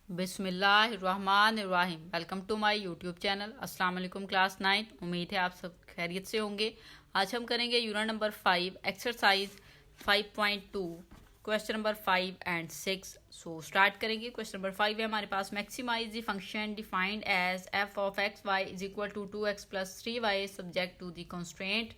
बिस्मिल्लाहिर्रहमानिर्रहीम। Welcome to my YouTube channel. अस्सलाम वालेकुम क्लास 9। उम्मीद है आप सब खैरियत से होंगे। आज हम करेंगे unit number 5 exercise 5.2 question number 5 and 6। So start करेंगे। क्वेश्चन नंबर 5 है हमारे पास, maximise the function defined as F of X Y is equal to 2x plus 3y subject to the constraint.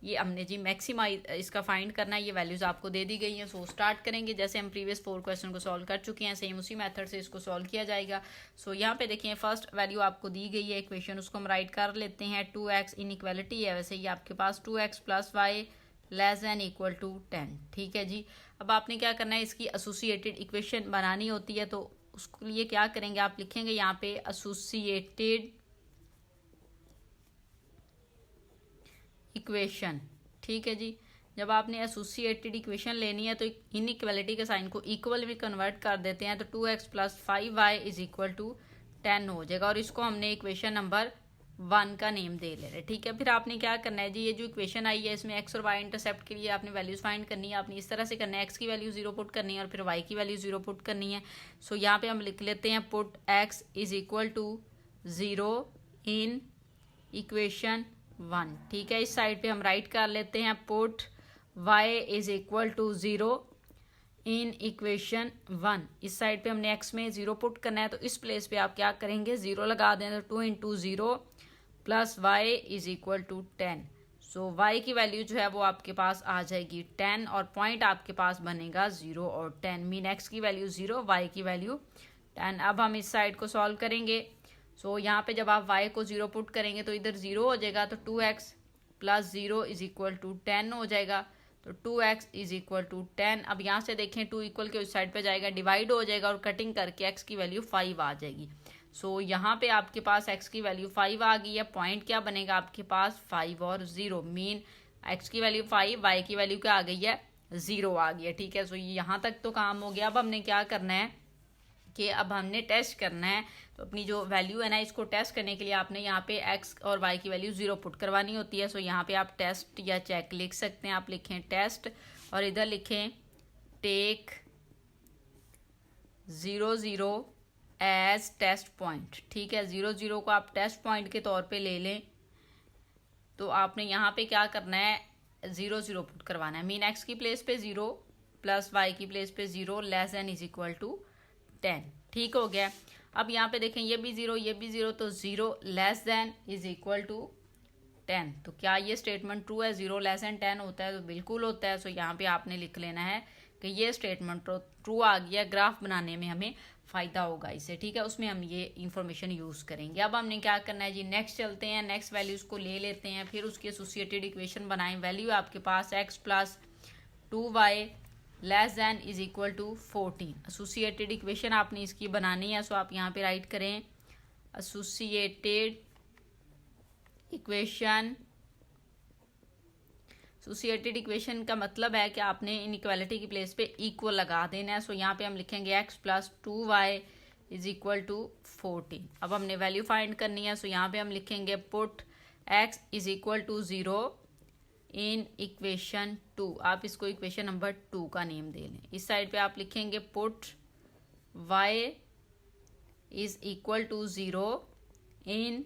ये हमने जी मैक्सिमाइज इसका फाइंड करना है, ये वैल्यूज आपको दे दी गई हैं। सो स्टार्ट करेंगे। जैसे हम प्रीवियस 4 क्वेश्चन को सॉल्व कर चुके हैं, सेम उसी मेथड से इसको सॉल्व किया जाएगा। सो यहाँ पे देखिए, फर्स्ट वैल्यू आपको दी गई है इक्वेशन, उसको हम राइट कर लेते हैं। 2x इनइक्वालिटी है, वैसे ही आपके पास 2x plus y less than equal to 10। ठीक है जी। अब आपने क्या करना है, इसकी एसोसिएटेड इक्वेशन बनानी होती है। तो उसके लिए क्या करेंगे, आप लिखेंगे यहाँ पे एसोसिएटेड इक्वेशन। ठीक है जी। जब आपने एसोसिएटेड इक्वेशन लेनी है तो इनइक्वालिटी के साइन को इक्वल में कन्वर्ट कर देते हैं, तो 2x plus 5y is equal to 10 हो जाएगा। और इसको हमने इक्वेशन नंबर 1 का नेम दे ले रहे। ठीक है। फिर आपने क्या करना है जी, ये जो इक्वेशन आई है इसमें x और y इंटरसेप्ट के लिए आपने वैल्यूज फाइंड करनी है। आपने इस तरह से करना है, x की वैल्यू 0 पुट करनी है और फिर y की वैल्यू 0 पुट करनी है। सो यहाँ पे हम लिख लेते हैं put x is equal to 0 in equation 1। ठीक है। इस साइड पे हम राइट कर लेते हैं put y is equal to 0 in equation 1। इस साइड पे हमने x में 0 पुट करना है, तो इस प्लेस पे आप क्या करेंगे, 0 लगा दें। तो 2 into 0 plus y is equal to 10। So y की वैल्यू जो है वो आपके पास आ जाएगी 10 और पॉइंट आपके पास बनेगा 0 और 10। मीन x की वैल्यू 0, y की वैल्यू 10। अब हम इस साइड को सॉल्व करेंगे। सो यहाँ पे जब आप y को 0 पुट करेंगे तो इधर 0 हो जाएगा, तो 2x plus 0 is equal to 10 हो जाएगा। तो 2x इज इक्वल टू 10। अब यहाँ से देखें 2 इक्वल के उस साइड पे जाएगा, डिवाइड हो जाएगा और कटिंग करके x की वैल्यू 5 आ जाएगी। सो यहाँ पे आपके पास x की वैल्यू 5 आ गई है। पॉइंट क्या बनेगा आपके पास, 5 और 0। मीन x की वैल्यू 5, y की वैल्यू क्या आ गई है, 0 आ गई है। ठीक है। सो यहाँ तक तो काम हो गया। अब हमने क्या करना है कि अब हमने टेस्ट करना है। तो अपनी जो वैल्यू है ना, इसको टेस्ट करने के लिए आपने यहाँ पे x और y की वैल्यू 0 पुट करवानी होती है। सो यहाँ पे आप टेस्ट या चेक लिख सकते हैं। आप लिखें टेस्ट और इधर लिखें टेक 0 0 एज टेस्ट पॉइंट। ठीक है। 0 0 को आप टेस्ट पॉइंट के तौर पे ले लें। तो आपने यहाँ पे क्या करना है, 0 0 पुट करवाना है। मीन x की प्लेस पे 0 प्लस y की प्लेस पे 0 less than is equal to 10। ठीक हो गया। अब यहाँ पे देखें, ये भी 0 ये भी 0, तो 0 less than is equal to 10। तो क्या ये स्टेटमेंट ट्रू है, 0 लेस देन 10 होता है? तो बिल्कुल होता है। सो यहाँ पे आपने लिख लेना है कि ये स्टेटमेंट ट्रू आ गया। ग्राफ बनाने में हमें फ़ायदा होगा इससे। ठीक है। उसमें हम ये इंफॉर्मेशन यूज़ करेंगे। अब हमने क्या करना है जी, नेक्स्ट चलते हैं। नेक्स्ट वैल्यूज़ को ले लेते हैं, फिर उसकी एसोसिएटेड इक्वेशन बनाएं। वैल्यू आपके पास x plus 2y less than is equal to 14। Associated equation आपने इसकी बनानी है। सो आप यहाँ पे राइट करें एसोसिएटेड इक्वेशन। एसोसिएटेड इक्वेशन का मतलब है कि आपने इनइक्वालिटी की प्लेस पे इक्वल लगा देना है। सो यहाँ पे हम लिखेंगे x plus 2y is equal to 14। अब हमने वैल्यू फाइंड करनी है। सो यहाँ पे हम लिखेंगे put x is equal to 0 in equation 2। आप इसको इक्वेशन नंबर 2 का नेम दे लें। इस साइड पे आप लिखेंगे put y is equal to 0 in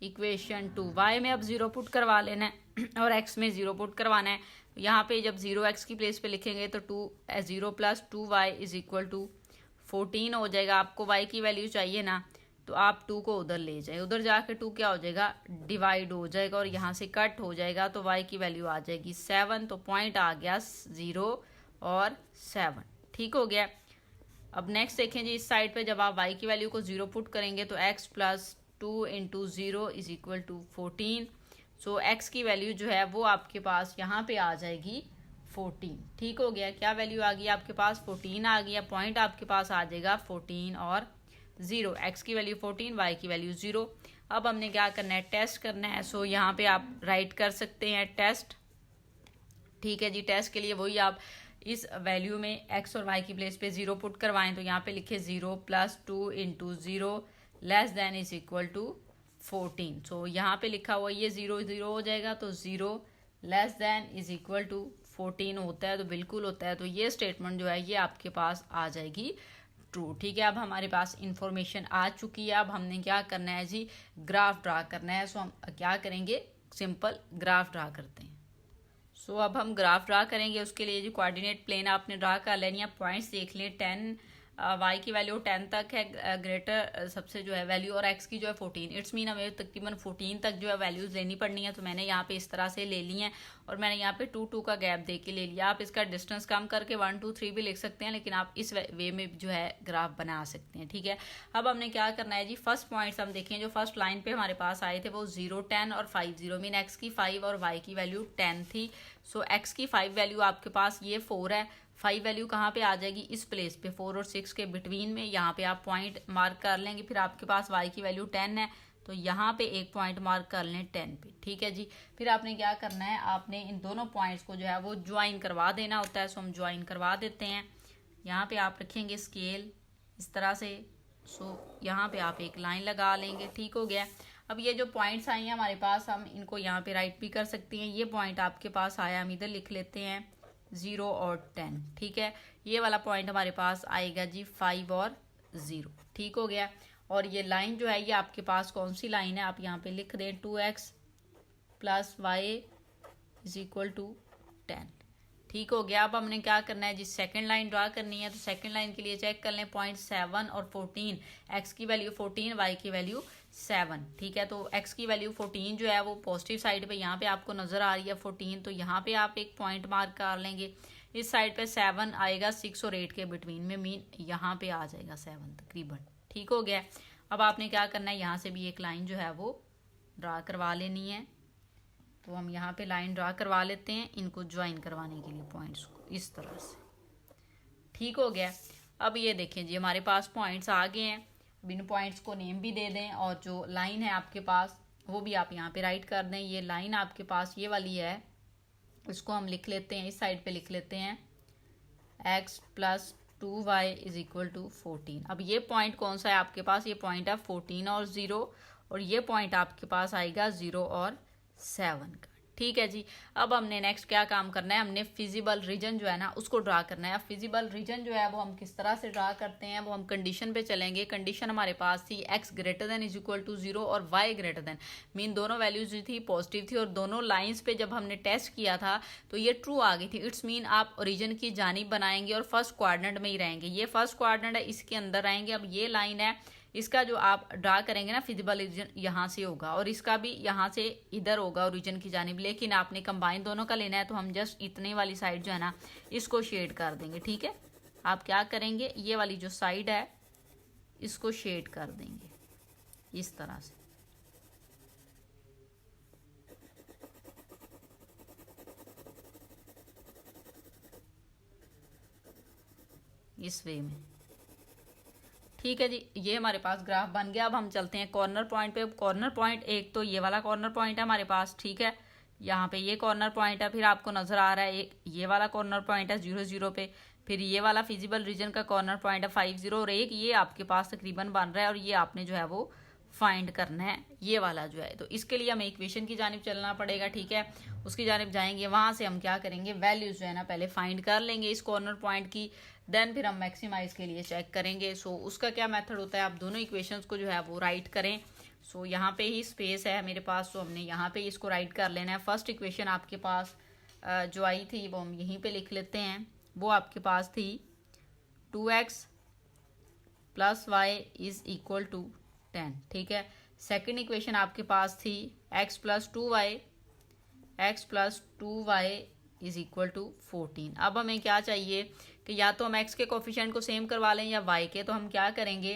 equation 2। y में अब 0 पुट करवा लेना है और x में 0 पुट करवाना है। यहाँ पे जब 0x की प्लेस पे लिखेंगे तो 0 plus 2y is equal to 14 हो जाएगा। आपको y की वैल्यू चाहिए ना, तो आप 2 को उधर ले जाए, उधर जाके 2 क्या हो जाएगा, डिवाइड हो जाएगा और यहाँ से कट हो जाएगा। तो y की वैल्यू आ जाएगी 7। तो पॉइंट आ गया 0 और 7। ठीक हो गया। अब नेक्स्ट देखें जी, इस साइड पे जब आप y की वैल्यू को 0 पुट करेंगे तो x plus 2 into 0 is equal to 14। So x की वैल्यू जो है वो आपके पास यहाँ पे आ जाएगी 14। ठीक हो गया। क्या वैल्यू आ गई आपके पास, 14 आ गया। पॉइंट आपके पास आ जाएगा 14 और 0। x की वैल्यू 14, y की वैल्यू 0। अब हमने क्या करना है, टेस्ट करना है। सो यहाँ पे आप राइट कर सकते हैं टेस्ट। ठीक है जी। टेस्ट के लिए वही आप इस वैल्यू में x और y की प्लेस पे 0 पुट करवाएं। तो यहाँ पे लिखे 0 plus 2 into 0 less than is equal to 14। So यहाँ पे लिखा हुआ ये 0 0 हो जाएगा, तो 0 less than is equal to 14 होता है। तो बिल्कुल होता है। तो ये स्टेटमेंट जो है ये आपके पास आ जाएगी ट्रू। ठीक है, अब हमारे पास इंफॉर्मेशन आ चुकी है। अब हमने क्या करना है जी, ग्राफ ड्रा करना है। सो हम क्या करेंगे, सिंपल ग्राफ ड्रा करते हैं। सो अब हम ग्राफ ड्रा करेंगे। उसके लिए जी कोऑर्डिनेट प्लेन आपने ड्रा कर लेनी है। पॉइंट्स देख लें, 10 वाई की वैल्यू 10 तक है ग्रेटर सबसे जो है वैल्यू, और एक्स की जो है 14। इट्स मीन हमें तकरीबन 14 तक जो है वैल्यूज लेनी पड़नी है। तो मैंने यहाँ पे इस तरह से ले ली हैं और मैंने यहाँ पे 2 2 का गैप दे के ले लिया। आप इसका डिस्टेंस कम करके 1 2 3 भी लिख सकते हैं, लेकिन आप इस वे में जो है ग्राफ बना सकते हैं। ठीक है, अब हमने क्या करना है जी, फर्स्ट पॉइंट्स हम देखें जो फर्स्ट लाइन पे हमारे पास आए थे वो 0 10 और 5 0, मीन एक्स की 5 और वाई की वैल्यू 10 थी। सो एक्स की 5 वैल्यू आपके पास ये 4 है। 5 वैल्यू कहाँ पे आ जाएगी, इस प्लेस पे 4 और 6 के बिटवीन में। यहाँ पे आप पॉइंट मार्क कर लेंगे। फिर आपके पास y की वैल्यू 10 है, तो यहाँ पे एक पॉइंट मार्क कर लें 10 पे। ठीक है जी, फिर आपने क्या करना है, आपने इन दोनों पॉइंट्स को जो है वो ज्वाइन करवा देना होता है। सो हम ज्वाइन करवा देते हैं। यहाँ पे आप रखेंगे स्केल इस तरह से। सो यहाँ पे आप एक लाइन लगा लेंगे। ठीक हो गया। अब ये जो पॉइंट्स आई हैं हमारे पास, हम इनको यहाँ पे राइट भी कर सकते हैं। ये पॉइंट आपके पास आया, हम इधर लिख लेते हैं 0 और 10। ठीक है, ये वाला पॉइंट हमारे पास आएगा जी 5 और 0। ठीक हो गया। और ये लाइन जो है ये आपके पास कौन सी लाइन है, आप यहाँ पे लिख दें 2x + y = 10। ठीक हो गया। अब हमने क्या करना है जी, सेकंड लाइन ड्रा करनी है। तो सेकंड लाइन के लिए चेक कर लें पॉइंट 7 और 14। एक्स की वैल्यू 14, वाई की वैल्यू 7। ठीक है, तो एक्स की वैल्यू 14 जो है वो पॉजिटिव साइड पे यहाँ पे आपको नजर आ रही है 14, तो यहाँ पे आप एक पॉइंट मार्क कर लेंगे। इस साइड पे 7 आएगा 6 और 8 के बिटवीन में, मीन यहाँ पे आ जाएगा 7 तकरीबन। ठीक हो गया। अब आपने क्या करना है, यहाँ से भी एक लाइन जो है वो ड्रा करवा लेनी है। तो हम यहाँ पे लाइन ड्रा करवा लेते हैं इनको ज्वाइन करवाने के लिए पॉइंट्स को इस तरह से। ठीक हो गया। अब ये देखें जी, हमारे पास पॉइंट्स आ गए हैं। अब इन पॉइंट्स को नेम भी दे दें, और जो लाइन है आपके पास वो भी आप यहाँ पे राइट कर दें। ये लाइन आपके पास ये वाली है, इसको हम लिख लेते हैं, इस साइड पे लिख लेते हैं x + 2y = 14। अब ये पॉइंट कौन सा है आपके पास, ये पॉइंट है 14 और 0, और ये पॉइंट आपके पास आएगा 0 और 7 का। ठीक है जी। अब हमने नेक्स्ट क्या काम करना है, हमने फिजिबल रीजन जो है ना उसको ड्रा करना है। अब फिजिबल रीजन जो है वो हम किस तरह से ड्रा करते हैं, वो हम कंडीशन पे चलेंगे। कंडीशन हमारे पास थी x > 0 और y मीन दोनों वैल्यूज जो थी पॉजिटिव थी, और दोनों लाइंस पे जब हमने टेस्ट किया था तो ये ट्रू आ गई थी। इट्स मीन आप ओरिजिन की जानिब बनाएंगे और फर्स्ट क्वाड्रेंट में ही रहेंगे। ये फर्स्ट क्वाड्रेंट है, इसके अंदर रहेंगे। अब ये लाइन है, इसका जो आप ड्रा करेंगे ना फिजिबल रीजन यहाँ से होगा, और इसका भी यहाँ से इधर होगा ओरिजिन की जानिब। लेकिन आपने कंबाइन दोनों का लेना है, तो हम जस्ट इतने वाली साइड जो है ना इसको शेड कर देंगे। ठीक है, आप क्या करेंगे, ये वाली जो साइड है इसको शेड कर देंगे इस तरह से। इस वे में। ठीक है जी, ये हमारे पास ग्राफ बन गया। अब हम चलते हैं कॉर्नर पॉइंट पे। कॉर्नर पॉइंट एक तो ये वाला कॉर्नर पॉइंट है हमारे पास। ठीक है, यहाँ पे ये कॉर्नर पॉइंट है। फिर आपको नजर आ रहा है एक ये वाला कॉर्नर पॉइंट है 0 0 पे। फिर ये वाला फिजिबल रीजन का कॉर्नर पॉइंट है 5 0, और एक ये आपके पास तकरीबन बन रहा है, और ये आपने जो है वो फाइंड करना है ये वाला जो है। तो इसके लिए हमें इक्वेशन की जानिब चलना पड़ेगा। ठीक है, उसकी जानिब जाएंगे, वहां से हम क्या करेंगे, वैल्यूज जो है ना पहले फाइंड कर लेंगे इस कॉर्नर पॉइंट की, देन फिर हम मैक्सिमाइज के लिए चेक करेंगे। सो उसका क्या मेथड होता है, आप दोनों इक्वेशंस को जो है वो राइट करें। सो यहाँ पे ही स्पेस है मेरे पास, तो हमने यहाँ पे इसको राइट कर लेना है। फर्स्ट इक्वेशन आपके पास जो आई थी वो हम यहीं पे लिख लेते हैं। वो आपके पास थी 2x + y = 10। ठीक है, सेकेंड इक्वेशन आपके पास थी x + 2y = 14। अब हमें क्या चाहिए कि या तो हम x के कोफिशिएंट को सेम करवा लें या y के। तो हम क्या करेंगे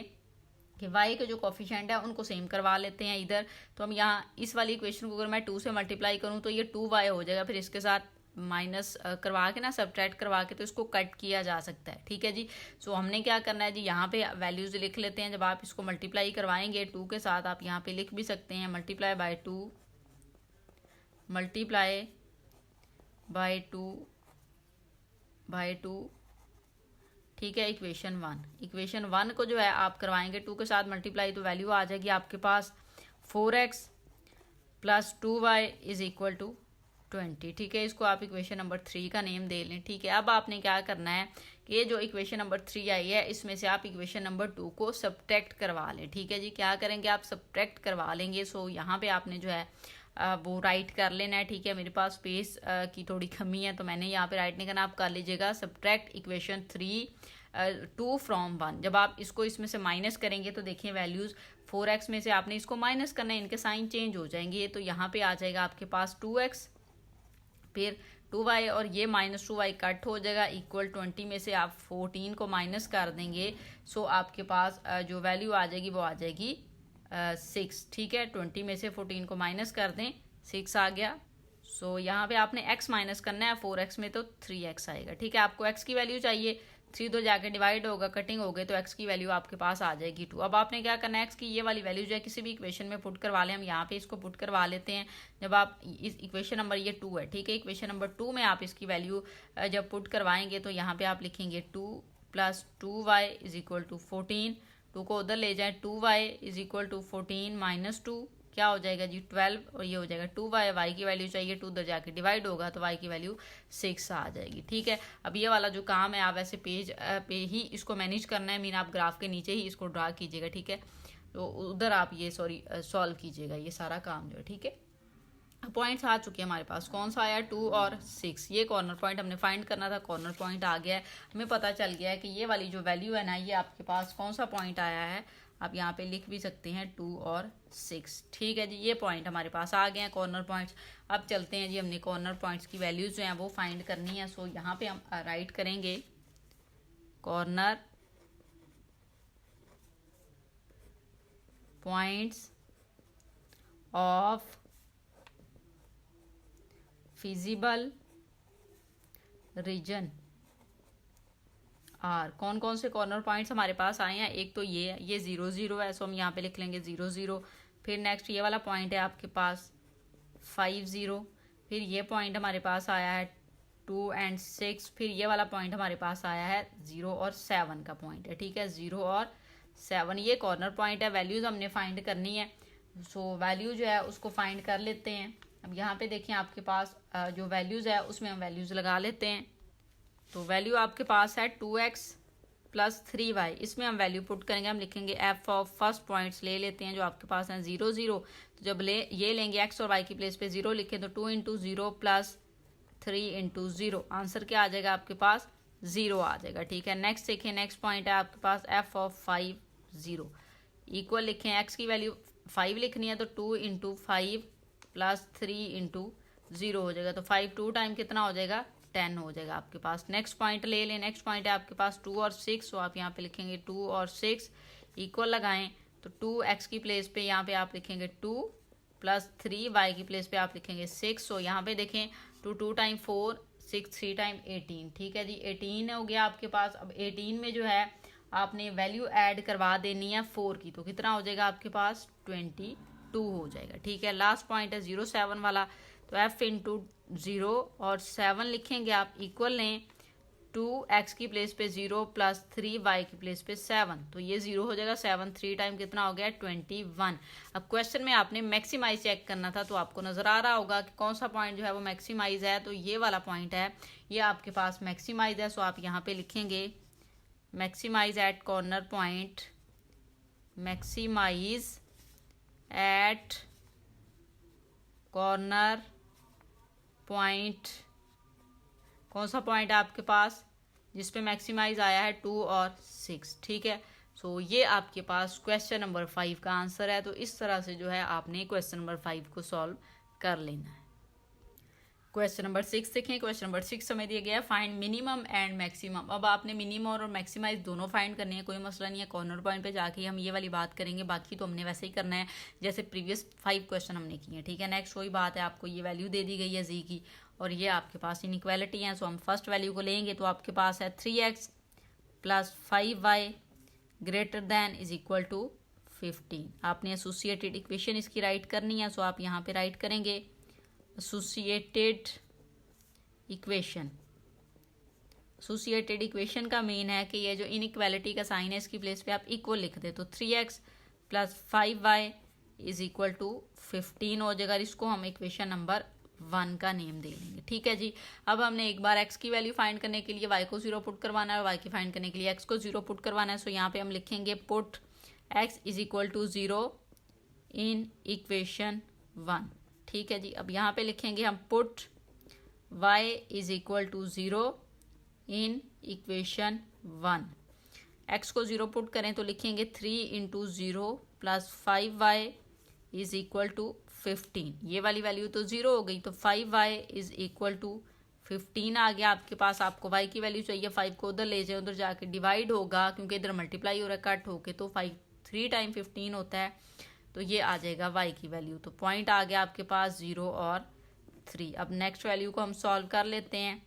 कि y के जो कोफिशिएंट है उनको सेम करवा लेते हैं इधर। तो हम यहाँ इस वाली इक्वेशन को अगर मैं 2 से मल्टीप्लाई करूँ तो ये 2y हो जाएगा। फिर इसके साथ माइनस करवा के ना, सब्ट्रैक्ट करवा के, तो इसको कट किया जा सकता है। ठीक है जी। सो हमने क्या करना है जी, यहाँ पे वैल्यूज लिख लेते हैं। जब आप इसको मल्टीप्लाई करवाएंगे 2 के साथ, आप यहाँ पे लिख भी सकते हैं मल्टीप्लाई बाय 2 ठीक है, इक्वेशन 1 को जो है आप करवाएंगे 2 के साथ मल्टीप्लाई, तो वैल्यू आ जाएगी आपके पास 4x + 2y = 20। ठीक है, इसको आप इक्वेशन नंबर 3 का नेम दे लें। ठीक है, अब आपने क्या करना है कि ये जो इक्वेशन नंबर 3 आई है इसमें से आप इक्वेशन नंबर 2 को सब्ट्रैक्ट करवा लें। ठीक है जी, क्या करेंगे आप सब्ट्रैक्ट करवा लेंगे। सो यहाँ पे आपने जो है वो राइट कर लेना है। ठीक है, मेरे पास स्पेस की थोड़ी कमी है तो मैंने यहाँ पे राइट नहीं करना, आप कर लीजिएगा सब्ट्रैक्ट इक्वेशन 2 फ्रॉम 1। जब आप इसको इसमें से माइनस करेंगे तो देखिए वैल्यूज़ 4x में से आपने इसको माइनस करना है, इनके साइन चेंज हो जाएंगे। तो यहाँ पे आ जाएगा आपके पास 2x, फिर 2y और ये -2y कट हो जाएगा, इक्वल 20 में से आप 14 को माइनस कर देंगे। सो आपके पास जो वैल्यू आ जाएगी वो आ जाएगी 6। ठीक है, 20 में से 14 को माइनस कर दें, 6 आ गया। सो यहाँ पे आपने x माइनस करना है, 4x में तो 3x आएगा। ठीक है, आपको x की वैल्यू चाहिए, 3 तो जाके डिवाइड होगा, कटिंग हो गई तो x की वैल्यू आपके पास आ जाएगी 2। अब आपने क्या करना है, x की ये वाली वैल्यू जो है किसी भी इक्वेशन में पुट करवा लें। हम यहाँ पे इसको पुट करवा लेते हैं। जब आप इस इक्वेशन नंबर ये 2 है, ठीक है, इक्वेशन नंबर 2 में आप इसकी वैल्यू जब पुट करवाएंगे तो यहाँ पे आप लिखेंगे 2 + 2y = 14। 2 को उधर ले जाएं, 2y = 14 - 2 क्या हो जाएगा जी 12, और ये हो जाएगा 2y। y की वैल्यू चाहिए, 2 उधर जाके डिवाइड होगा तो y की वैल्यू 6 आ जाएगी। ठीक है, अब ये वाला जो काम है आप ऐसे पेज पे ही इसको मैनेज करना है, मीन आप ग्राफ के नीचे ही इसको ड्रा कीजिएगा। ठीक है, तो उधर आप ये सॉल्व कीजिएगा ये सारा काम जो है। ठीक है, पॉइंट्स आ चुके हैं हमारे पास, कौन सा आया 2 और 6। ये कॉर्नर पॉइंट हमने फाइंड करना था, कॉर्नर पॉइंट आ गया है। हमें पता चल गया है कि ये वाली जो वैल्यू है ना, ये आपके पास कौन सा पॉइंट आया है, आप यहाँ पे लिख भी सकते हैं 2 और 6। ठीक है जी, ये पॉइंट हमारे पास आ गए हैं कॉर्नर पॉइंट्स। अब चलते हैं जी, हमने कॉर्नर पॉइंट्स की वैल्यूज जो हैं वो फाइंड करनी है। सो यहाँ पे हम राइट करेंगे corner points of feasible region are. कौन कौन से कॉर्नर पॉइंट्स हमारे पास आए हैं, एक तो ये 0 0 है, सो हम यहाँ पे लिख लेंगे 0 0। फिर नेक्स्ट ये वाला पॉइंट है आपके पास 5 0। फिर ये पॉइंट हमारे पास आया है 2 और 6। फिर ये वाला पॉइंट हमारे पास आया है 0 और 7 का पॉइंट है। ठीक है, 0 और 7 ये कॉर्नर पॉइंट है। वैल्यूज हमने फाइंड करनी है, सो वैल्यू जो है उसको फाइंड कर लेते हैं। अब यहाँ पे देखें आपके पास जो वैल्यूज है उसमें हम वैल्यूज लगा लेते हैं। तो वैल्यू आपके पास है 2x + 3y, इसमें हम वैल्यू पुट करेंगे। हम लिखेंगे f ऑफ फर्स्ट पॉइंट्स ले लेते हैं जो आपके पास हैं 0 0। तो जब ये लेंगे x और y की प्लेस पे 0 लिखें तो 2 × 0 + 3 × 0, आंसर क्या आ जाएगा आपके पास 0 आ जाएगा। ठीक है, नेक्स्ट देखें, नेक्स्ट पॉइंट है आपके पास f ऑफ 5 0 इक्वल लिखें, x की वैल्यू 5 लिखनी है तो 2 × 5 + 3 × 0 हो जाएगा। तो 5 2 टाइम कितना हो जाएगा 10 हो जाएगा आपके पास। नेक्स्ट पॉइंट ले लें, नेक्स्ट पॉइंट है आपके पास 2 और 6। तो आप यहाँ पे लिखेंगे 2 और 6 इक्वल लगाएं तो 2x की प्लेस पे यहाँ पे आप लिखेंगे 2 + 3y की प्लेस पे आप लिखेंगे 6। सो यहाँ पे देखें 2 2 टाइम 4, 6 3 टाइम 18। ठीक है जी, 18 हो गया आपके पास। अब 18 में जो है आपने वैल्यू ऐड करवा देनी है 4 की, तो कितना हो जाएगा आपके पास 22 हो जाएगा। ठीक है, लास्ट पॉइंट है 0 7 वाला, तो f × 0 और 7 लिखेंगे आप, इक्वल लें 2x की प्लेस पे 0 + 3y की प्लेस पे 7, तो ये 0 हो जाएगा। 7 3 टाइम कितना हो गया 21। अब क्वेश्चन में आपने मैक्सिमाइज चेक करना था, तो आपको नजर आ रहा होगा कि कौन सा पॉइंट जो है वो मैक्सिमाइज है, तो ये वाला पॉइंट है, ये आपके पास मैक्सिमाइज है। सो आप यहाँ पे लिखेंगे maximise at corner point, maximise at corner point. कौन सा पॉइंट है आपके पास जिसपे मैक्सिमाइज आया है 2 और 6। ठीक है, सो ये आपके पास क्वेश्चन नंबर 5 का आंसर है। तो इस तरह से जो है आपने क्वेश्चन नंबर 5 को सॉल्व कर लेना है। क्वेश्चन नंबर 6 देखें, क्वेश्चन नंबर 6 हमें दिया गया है फाइंड मिनिमम एंड मैक्सिमम। अब आपने मिनिमम और मैक्सिमाइज दोनों फाइंड करनी है, कोई मसला नहीं है। कॉर्नर पॉइंट पे जाके हम ये वाली बात करेंगे, बाकी तो हमने वैसे ही करना है जैसे प्रीवियस 5 क्वेश्चन हमने किए हैं। ठीक है, नेक्स्ट वही बात है, आपको ये वैल्यू दे दी गई है जी की और ये आपके पास इनइक्वालिटी है। सो हम फर्स्ट वैल्यू को लेंगे तो आपके पास है 3x + 5y > 15। आपने एसोसिएटेड इक्वेशन इसकी राइट करनी है, सो आप यहाँ पे राइट करेंगे एसोसिएटेड इक्वेशन। एसोसिएटेड इक्वेशन का मीन है कि ये जो इनइक्वालिटी का साइन है इसकी प्लेस पे आप इक्वल लिख दे, तो 3x + 5y = 15 हो जाएगा। इसको हम इक्वेशन नंबर 1 का नेम दे लेंगे। ठीक है जी। अब हमने एक बार x की वैल्यू फाइंड करने के लिए y को 0 पुट करवाना है और y की फाइंड करने के लिए x को 0 पुट करवाना है। सो यहाँ पे हम लिखेंगे put x is equal to 0 in equation 1। ठीक है जी। अब यहाँ पे लिखेंगे हम put y is equal to 0 in equation 1। x को 0 पुट करें तो लिखेंगे 3 into 0 plus 5y is equal to 15। ये वाली वैल्यू तो 0 हो गई, तो 5y इज इक्वल टू 15 आ गया आपके पास। आपको y की वैल्यू चाहिए, 5 को उधर ले जाए, उधर जाके डिवाइड होगा क्योंकि इधर मल्टीप्लाई हो रहा है कट होके, तो 5 3 टाइम 15 होता है, तो ये आ जाएगा y की वैल्यू। तो पॉइंट आ गया आपके पास 0 और 3। अब नेक्स्ट वैल्यू को हम सॉल्व कर लेते हैं।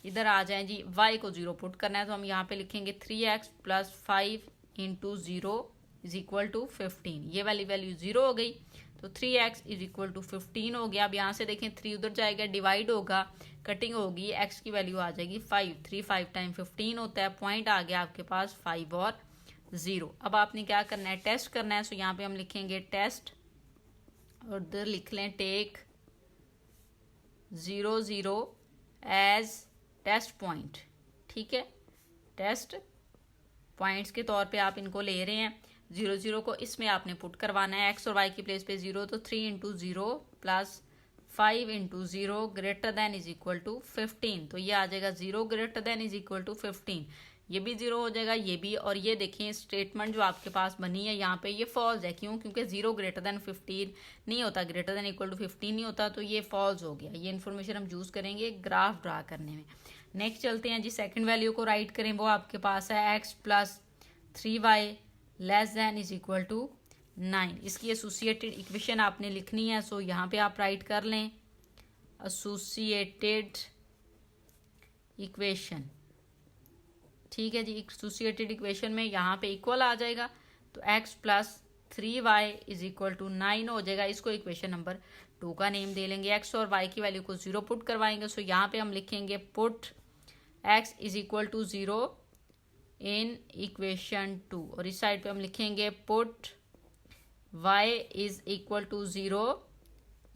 इधर आ जाएं जी, y को 0 पुट करना है तो हम यहाँ पे लिखेंगे 3x plus 5 into 0 is equal to 15। ये वाली वैल्यू 0 हो गई, तो 3x इज इक्वल टू 15 हो गया। अब यहाँ से देखें 3 उधर जाएगा, डिवाइड होगा, कटिंग होगी, x की वैल्यू आ जाएगी 5। 3 5 टाइम 15 होता है। पॉइंट आ गया आपके पास 5 और 0। अब आपने क्या करना है, टेस्ट करना है। सो यहाँ पे हम लिखेंगे टेस्ट और इधर लिख लें टेक 0 0 एज टेस्ट पॉइंट। ठीक है, टेस्ट पॉइंट्स के तौर पे आप इनको ले रहे हैं। 0 0 को इसमें आपने पुट करवाना है, x और y की प्लेस पे 0, तो 3 into 0 plus 5 into 0 greater than is equal to 15। तो ये आ जाएगा 0 greater than is equal to 15। ये भी 0 हो जाएगा, ये भी। और ये देखिए स्टेटमेंट जो आपके पास बनी है यहाँ पे ये फॉल्स है। क्यों? क्योंकि 0 ग्रेटर देन 15 नहीं होता, ग्रेटर देन इक्वल टू 15 नहीं होता, तो ये फॉल्स हो गया। ये इन्फॉर्मेशन हम यूज करेंगे ग्राफ ड्रा करने में। नेक्स्ट चलते हैं जी, सेकंड वैल्यू को राइट करें। वो आपके पास है x plus 3y less than is equal to 9। इसकी एसोसिएटेड इक्वेशन आपने लिखनी है। सो यहाँ पे आप राइट कर लें एसोसिएटेड इक्वेशन। ठीक है जी। एसोसिएटेड इक्वेशन में यहाँ पे इक्वल आ जाएगा, तो x plus 3y is equal to 9 हो जाएगा। इसको इक्वेशन नंबर 2 का नेम दे लेंगे। x और y की वैल्यू को 0 पुट करवाएंगे। सो यहाँ पे हम लिखेंगे put x is equal to 0 in equation 2 और इस साइड पे हम लिखेंगे put y is equal to 0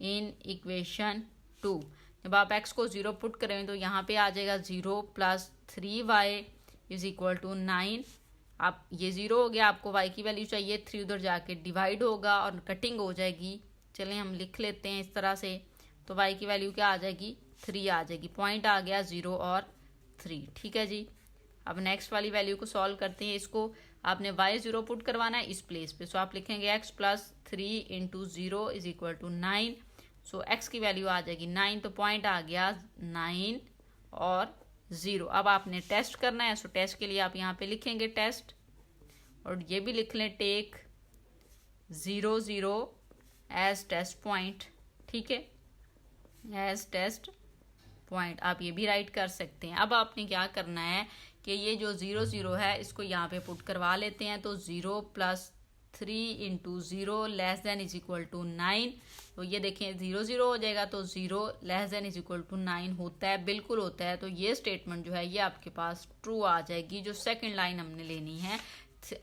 in equation 2। जब आप x को 0 पुट करें तो यहाँ पे आ जाएगा 0 plus 3y is equal to 9। आप ये 0 हो गया, आपको y की वैल्यू चाहिए, 3 उधर जाके डिवाइड होगा और कटिंग हो जाएगी। चलें हम लिख लेते हैं इस तरह से, तो y की वैल्यू क्या आ जाएगी, 3 आ जाएगी। पॉइंट आ गया 0 और 3। ठीक है जी। अब नेक्स्ट वाली वैल्यू को सॉल्व करते हैं। इसको आपने y 0 पुट करवाना है इस प्लेस पे। सो आप लिखेंगे x plus 3 into 0 is equal to 9। So x की वैल्यू आ जाएगी 9, तो पॉइंट आ गया 9 और 0। अब आपने टेस्ट करना है। सो टेस्ट के लिए आप यहाँ पे लिखेंगे टेस्ट और ये भी लिख लें टेक 0 0 एज टेस्ट पॉइंट। ठीक है, एज टेस्ट पॉइंट आप ये भी राइट कर सकते हैं। अब आपने क्या करना है कि ये जो 0 0 है इसको यहाँ पे पुट करवा लेते हैं। तो 0 plus 3 into 0 less than is equal to 9। तो ये देखें 0 0 हो जाएगा, तो 0 less than is equal to 9 होता है, बिल्कुल होता है। तो ये स्टेटमेंट जो है ये आपके पास ट्रू आ जाएगी। जो सेकंड लाइन हमने लेनी है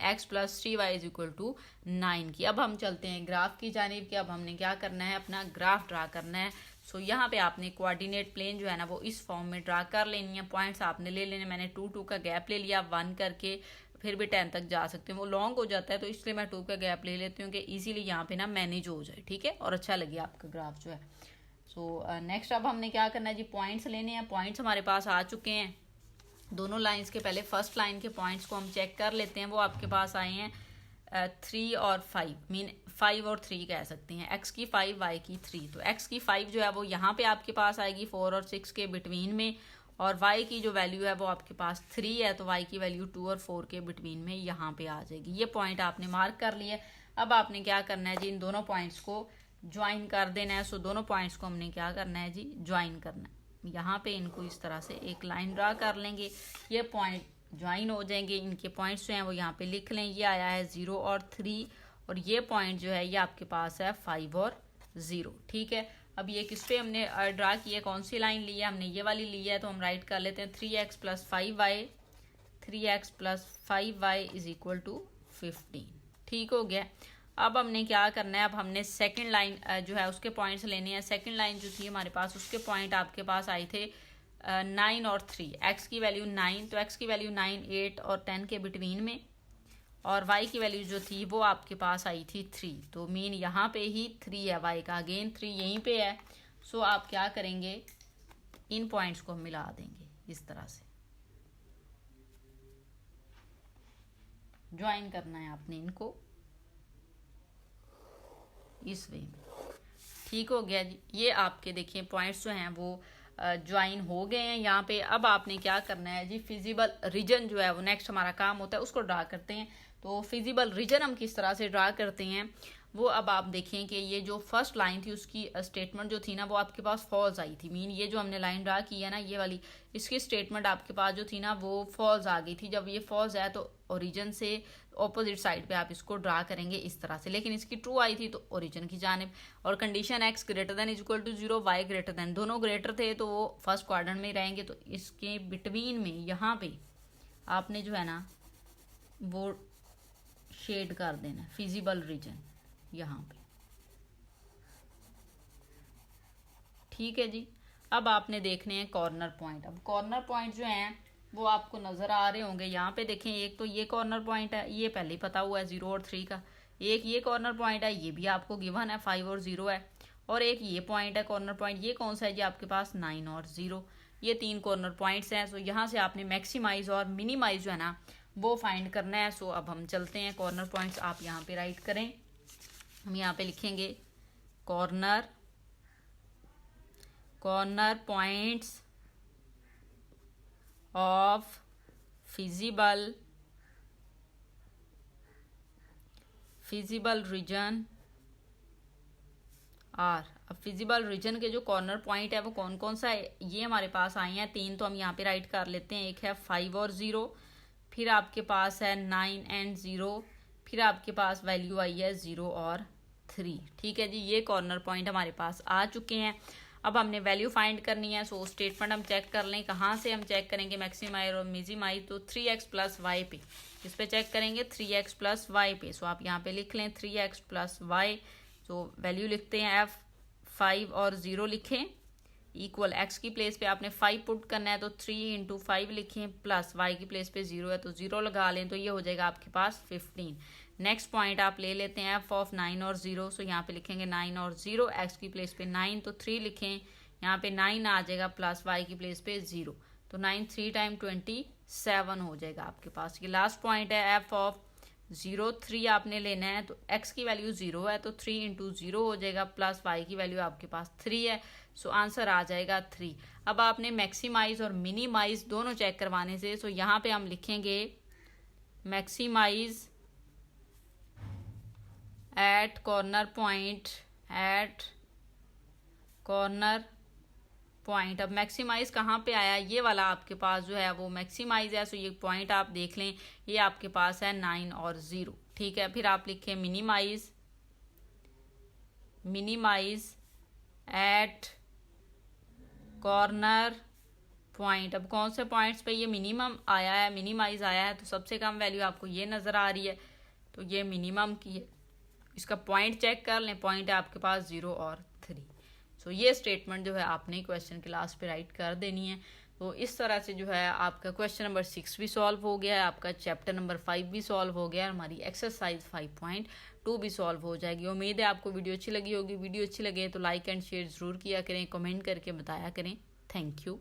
x plus 3y is equal to 9 की। अब हम चलते हैं ग्राफ की जानिब कि अब हमने क्या करना है, अपना ग्राफ ड्रा करना है। सो यहाँ पे आपने कोऑर्डिनेट प्लेन जो है ना वो इस फॉर्म में ड्रा कर लेनी है। पॉइंट्स आपने ले लेने, मैंने 2 2 का गैप ले लिया, 1 करके फिर भी 10 तक जा सकते हैं। वो लॉन्ग हो जाता है तो इसलिए मैं 2 का गैप ले लेती हूँ कि इजीली यहाँ पे ना मैनेज हो जाए। ठीक है, और अच्छा लगे आपका ग्राफ जो है। सो नेक्स्ट अब हमने क्या करना है जी, पॉइंट्स लेने हैं। पॉइंट्स हमारे पास आ चुके हैं दोनों लाइंस के। पहले फर्स्ट लाइन के पॉइंट्स को हम चेक कर लेते हैं। वो आपके पास आए हैं 3 और 5, मीन 5 और 3 कह सकते हैं। x की 5 y की 3। तो x की 5 जो है वो यहाँ पे आपके पास आएगी 4 और 6 के बिटवीन में, और y की जो वैल्यू है वो आपके पास 3 है, तो y की वैल्यू 2 और 4 के बिटवीन में यहाँ पे आ जाएगी। ये पॉइंट आपने मार्क कर लिया। अब आपने क्या करना है जी, इन दोनों पॉइंट्स को ज्वाइन कर देना है। सो दोनों पॉइंट्स को हमने क्या करना है जी, ज्वाइन करना है। यहाँ पे इनको इस तरह से एक लाइन ड्रा कर लेंगे, ये पॉइंट ज्वाइन हो जाएंगे। इनके पॉइंट्स जो हैं वो यहाँ पे लिख लें। ये आया है 0 और 3, और ये पॉइंट जो है ये आपके पास है 5 और 0। ठीक है, अब ये किस पे हमने ड्रा किया, कौन सी लाइन ली है, हमने ये वाली ली है। तो हम राइट कर लेते हैं 3x plus 5y is equal to 15। ठीक हो गया। अब हमने क्या करना है, अब हमने सेकंड लाइन जो है उसके पॉइंट्स लेने हैं। सेकंड लाइन जो थी हमारे पास, उसके पॉइंट आपके पास आए थे 9 और 3। एक्स की वैल्यू 9, तो एक्स की वैल्यू 9, 8 और 10 के बिटवीन में, और वाई की वैल्यू जो थी वो आपके पास आई थी 3। तो मीन यहाँ पे ही 3 है वाई का, अगेन 3 यहीं पे है। सो आप क्या करेंगे, इन पॉइंट्स को मिला देंगे इस तरह से, ज्वाइन करना है आपने इनको इस वे में। ठीक हो गया जी। ये आपके देखिए पॉइंट्स जो हैं वो ज्वाइन हो गए हैं यहाँ पे। अब आपने क्या करना है जी, फिजिबल रीजन जो है वो नेक्स्ट हमारा काम होता है, उसको ड्रा करते हैं। तो फिजिबल रीजन हम किस तरह से ड्रा करते हैं वो अब आप देखें कि ये जो फर्स्ट लाइन थी उसकी स्टेटमेंट जो थी ना वो आपके पास फॉल्स आई थी। मीन ये जो हमने लाइन ड्रा की है ना ये वाली, इसकी स्टेटमेंट आपके पास जो थी ना वो फॉल्स आ गई थी। जब ये फॉल्स आया तो ओरिजिन से ऑपोजिट साइड पे आप इसको ड्रा करेंगे इस तरह से, लेकिन इसकी ट्रू आई थी तो ओरिजिन की जानिब। और condition x greater than equal to 0, y greater than, दोनों ग्रेटर थे तो वो फर्स्ट क्वाड्रेंट में ही रहेंगे। तो इसके बिटवीन में यहाँ पे आपने जो है ना वो शेड कर देना फिजिबल रीजन यहाँ पे। ठीक है जी। अब आपने देखने हैं कॉर्नर पॉइंट। अब कॉर्नर पॉइंट जो हैं वो आपको नजर आ रहे होंगे यहाँ पे। देखें एक तो ये कॉर्नर पॉइंट है, ये पहले ही पता हुआ है 0 और 3 का। एक ये कॉर्नर पॉइंट है, ये भी आपको गिवन है 5 और 0 है। और एक ये पॉइंट है कॉर्नर पॉइंट, ये कौन सा है जी आपके पास 9 और 0। ये 3 कॉर्नर पॉइंट्स हैं। सो यहाँ से आपने मैक्सिमाइज और मिनिमाइज जो है ना वो फाइंड करना है। सो अब हम चलते हैं कॉर्नर पॉइंट्स, आप यहाँ पे राइट करें। हम यहाँ पे लिखेंगे corner points of feasible region are. अब फिजिबल रीजन के जो कॉर्नर पॉइंट है वो कौन कौन सा है, ये हमारे पास आए हैं 3, तो हम यहाँ पे राइट कर लेते हैं। एक है 5 और 0, फिर आपके पास है 9 एंड 0, फिर आपके पास वैल्यू आई है 0 और 3। ठीक है जी, ये कॉर्नर पॉइंट हमारे पास आ चुके हैं। अब हमने वैल्यू फाइंड करनी है। सो स्टेटमेंट हम चेक कर लें, कहाँ से हम चेक करेंगे मैक्सिमाइज और मिनिमाइज। तो 3x प्लस वाई पे, इस पे चेक करेंगे 3x प्लस वाई पे। सो आप यहाँ पे लिख लें 3x प्लस वाई। तो वैल्यू लिखते हैं f, 5 और 0 लिखें, इक्वल x की प्लेस पे आपने 5 पुट करना है तो 3 इंटू 5 लिखें, प्लस y की प्लेस पे 0 है तो 0 लगा लें, तो ये हो जाएगा आपके पास 15। नेक्स्ट पॉइंट आप ले लेते हैं f ऑफ 9 और 0। सो यहाँ पे लिखेंगे 9 और 0, x की प्लेस पे 9 तो 3 लिखें, यहाँ पे 9 आ जाएगा प्लस y की प्लेस पे 0, तो 9 3 टाइम 27 हो जाएगा आपके पास। ये लास्ट पॉइंट है f ऑफ 0, 3 आपने लेना है। तो x की वैल्यू 0 है तो 3 इंटू 0 हो जाएगा, प्लस y की वैल्यू आपके पास 3 है। सो आंसर आ जाएगा 3। अब आपने मैक्सिमाइज और मिनिमाइज दोनों चेक करवाने से, सो यहाँ पे हम लिखेंगे maximise at corner point, at corner point. अब मैक्सिमाइज कहाँ पे आया, ये वाला आपके पास जो है वो मैक्सिमाइज है। सो ये पॉइंट आप देख लें, ये आपके पास है 9 और 0। ठीक है, फिर आप लिखें मिनिमाइज एट कॉर्नर पॉइंट। अब कौन से पॉइंट्स पे ये मिनिमम आया है, मिनिमाइज आया है, तो सबसे कम वैल्यू आपको ये नज़र आ रही है, तो ये मिनिमम की है। इसका पॉइंट चेक कर लें, पॉइंट है आपके पास 0 और 3। सो ये स्टेटमेंट जो है आपने क्वेश्चन के लास्ट पे राइट कर देनी है। तो इस तरह से जो है आपका क्वेश्चन नंबर 6 भी सॉल्व हो गया है, आपका चैप्टर नंबर 5 भी सॉल्व हो गया है, हमारी एक्सरसाइज 5.2 भी सॉल्व हो जाएगी। उम्मीद है आपको वीडियो अच्छी लगी होगी। वीडियो अच्छी लगे तो लाइक एंड शेयर ज़रूर किया करें, कमेंट करके बताया करें। Thank you.